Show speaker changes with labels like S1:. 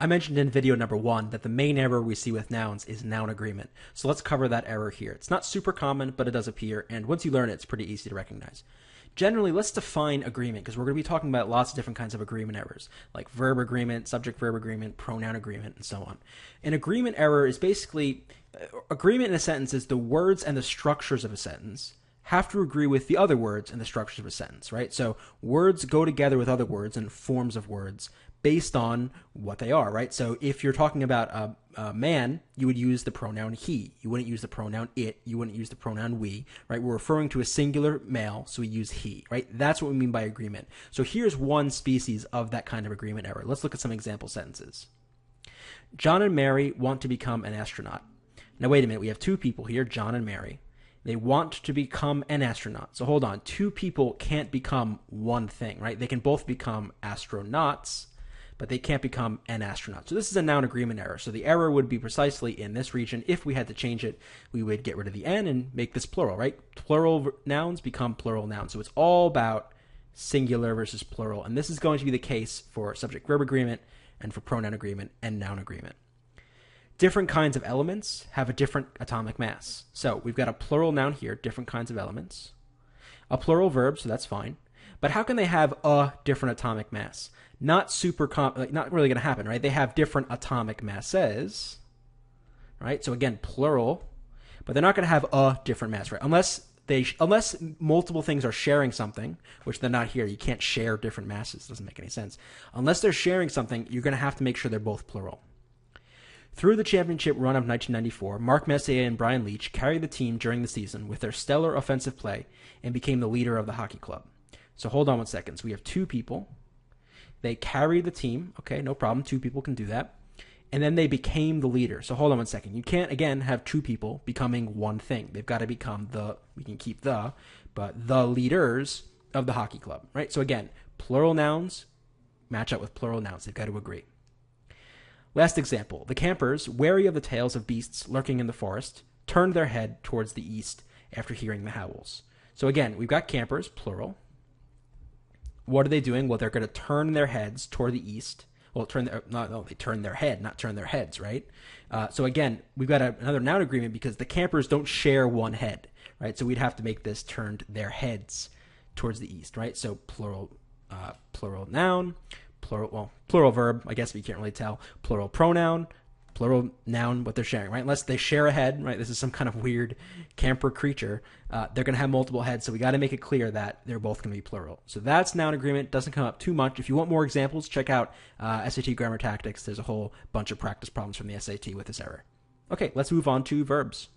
S1: I mentioned in video number 1 that the main error we see with nouns is noun agreement. So let's cover that error here. It's not super common, but it does appear, and once you learn it, it's pretty easy to recognize. Generally, let's define agreement, because we're going to be talking about lots of different kinds of agreement errors, like verb agreement, subject-verb agreement, pronoun agreement, and so on. An agreement error is basically, agreement in a sentence is the words and the structures of a sentence have to agree with the other words and the structures of a sentence, right? So words go together with other words and forms of words based on what they are, right? So if you're talking about a man, you would use the pronoun he. You wouldn't use the pronoun it. You wouldn't use the pronoun we, right? We're referring to a singular male, so we use he, right? That's what we mean by agreement. So here's one species of that kind of agreement error. Let's look at some example sentences. John and Mary want to become an astronaut. Now, wait a minute. We have two people here, John and Mary. They want to become an astronaut. So hold on. Two people can't become one thing, right? They can both become astronauts, but they can't become an astronaut. So this is a noun agreement error. So the error would be precisely in this region. If we had to change it, we would get rid of the N and make this plural, right? Plural nouns become plural nouns. So it's all about singular versus plural. And this is going to be the case for subject-verb agreement and for pronoun agreement and noun agreement. Different kinds of elements have a different atomic mass. So we've got a plural noun here, different kinds of elements. A plural verb, so that's fine. But how can they have a different atomic mass? Not not really going to happen, right? They have different atomic masses, right? So again, plural, but they're not going to have a different mass, right? Unless multiple things are sharing something, which they're not here. You can't share different masses. Doesn't make any sense. Unless they're sharing something, you're going to have to make sure they're both plural. Through the championship run of 1994, Mark Messier and Brian Leach carried the team during the season with their stellar offensive play and became the leader of the hockey club. So hold on 1 second. So we have two people. They carried the team. Okay, no problem. Two people can do that. And then they became the leader. So hold on 1 second. You can't, again, have two people becoming one thing. They've got to become we can keep but the leaders of the hockey club, right? So again, plural nouns match up with plural nouns. They've got to agree. Last example. The campers, wary of the tales of beasts lurking in the forest, turned their head towards the east after hearing the howls. So again, we've got campers, plural. What are they doing? Well, they're going to turn their heads toward the east. Well, they turn their head, not turn their heads, right? So again, we've got another noun agreement because the campers don't share one head, right? So we'd have to make this turned their heads towards the east, right? So plural noun, plural verb, I guess we can't really tell, plural pronoun, plural noun, what they're sharing, right? Unless they share a head, right? This is some kind of weird camper creature. They're going to have multiple heads, so we got to make it clear that they're both going to be plural. So that's noun agreement. Doesn't come up too much. If you want more examples, check out SAT Grammar Tactics. There's a whole bunch of practice problems from the SAT with this error. Okay, let's move on to verbs.